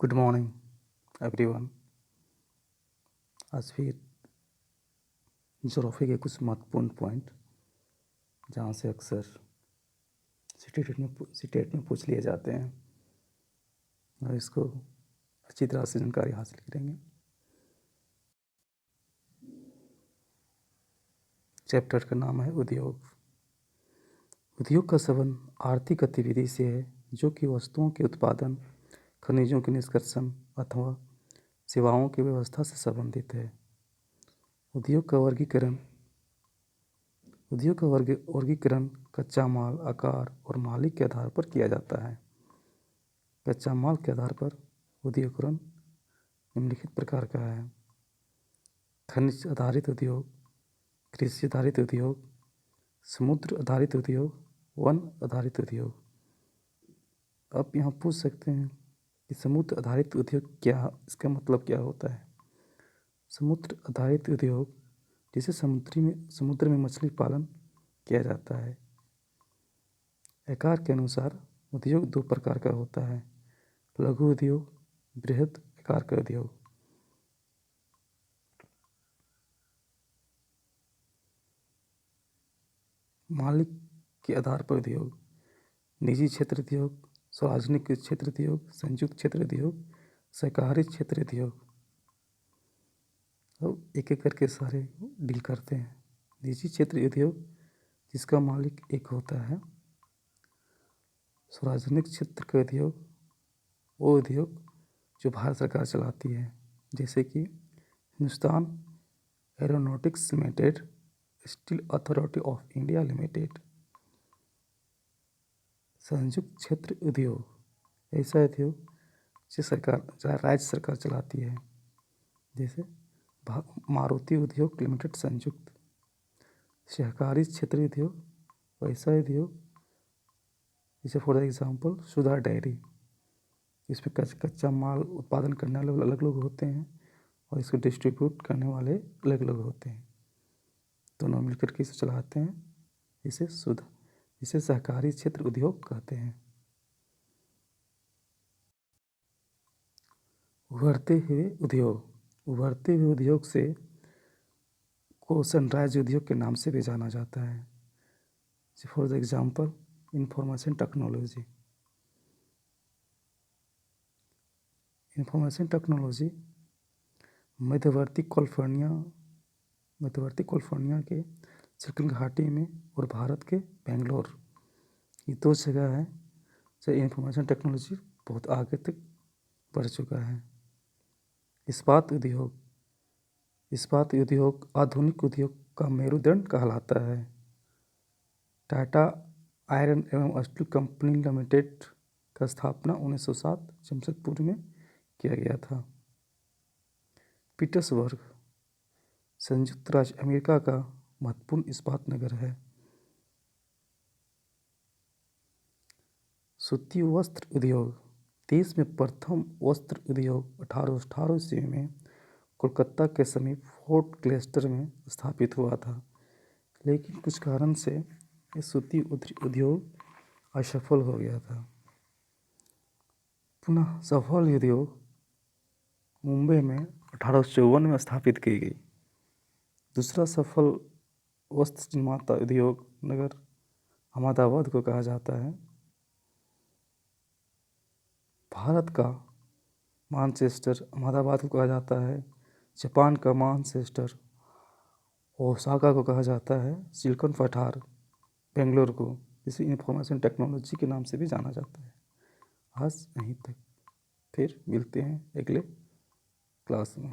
Good morning everyone. आज फिर geography के कुछ महत्वपूर्ण पॉइंट जहाँ से अक्सर सीटेट में पूछ लिए जाते हैं और इसको अच्छी तरह से जानकारी हासिल करेंगे। चैप्टर का नाम है उद्योग। उद्योग का संबंध आर्थिक गतिविधि से है जो कि वस्तुओं के उत्पादन, खनिजों के निष्कर्षण अथवा सेवाओं की व्यवस्था से संबंधित है। उद्योग का वर्गीकरण कच्चा माल, आकार और मालिक के आधार पर किया जाता है। कच्चा माल के आधार पर उद्योगीकरण निम्नलिखित प्रकार का है: खनिज आधारित उद्योग, कृषि आधारित उद्योग, समुद्र आधारित उद्योग, वन आधारित उद्योग। आप यहाँ पूछ सकते हैं कि समुद्र आधारित उद्योग क्या, इसका मतलब क्या होता है। समुद्र आधारित उद्योग जिसे समुद्र में मछली पालन किया जाता है। आकार के अनुसार उद्योग दो प्रकार का होता है: लघु उद्योग, बृहद आकार का उद्योग। मालिक के आधार पर उद्योग: निजी क्षेत्र उद्योग, सार्वजनिक क्षेत्र उद्योग, संयुक्त क्षेत्र उद्योग, सहकारी क्षेत्र उद्योग। अब एक एक करके सारे डील करते हैं। निजी क्षेत्र उद्योग जिसका मालिक एक होता है। सार्वजनिक क्षेत्र का उद्योग वो उद्योग जो भारत सरकार चलाती है, जैसे कि Hindustan aeronautics limited, steel authority of India limited. संयुक्त क्षेत्र उद्योग ऐसा उद्योग जो राज्य सरकार चलाती है, जैसे मारुति उद्योग लिमिटेड संयुक्त। सहकारी क्षेत्र उद्योग वैसा उद्योग जैसे फॉर एग्जांपल सुधा डेयरी। इसमें कच्चा माल उत्पादन करने वाले अलग लोग होते हैं और इसको डिस्ट्रीब्यूट करने वाले अलग लोग होते हैं, दोनों मिलकर के इसे चलाते हैं। इसे सहकारी क्षेत्र उद्योग कहते हैं। उभरते हुए उद्योग से को सनराइज उद्योग के नाम से भी जाना जाता है। फॉर एग्जांपल इंफॉर्मेशन टेक्नोलॉजी मध्यवर्ती कैलिफोर्निया के सिलिकॉन घाटी में और भारत के बेंगलोर, ये दो जगह है जहाँ इंफॉर्मेशन टेक्नोलॉजी बहुत आगे तक बढ़ चुका है। इस्पात उद्योग आधुनिक उद्योग का मेरुदंड कहलाता है। टाटा आयरन एवं स्टील कंपनी लिमिटेड का स्थापना 1907 जमशेदपुर में किया गया था। पीटर्सबर्ग संयुक्त राज्य अमेरिका का महत्वपूर्ण इस्पात नगर है। सूती वस्त्र उद्योग देश में प्रथम वस्त्र उद्योग 1818 ईस्वी में कोलकाता के समीप फोर्ट ग्लेस्टर में स्थापित हुआ था, लेकिन कुछ कारण से यह सूती उद्योग असफल हो गया था। पुनः सफल उद्योग मुंबई में 1854 में स्थापित की गई। दूसरा सफल वस्त्र निर्माता उद्योग नगर अहमदाबाद को कहा जाता है। भारत का मानचेस्टर अहमदाबाद को कहा जाता है। जापान का मानचेस्टर ओसाका को कहा जाता है। सिलिकॉन पठार बेंगलोर को इसी इंफॉर्मेशन टेक्नोलॉजी के नाम से भी जाना जाता है। आज यहीं तक, फिर मिलते हैं अगले क्लास में।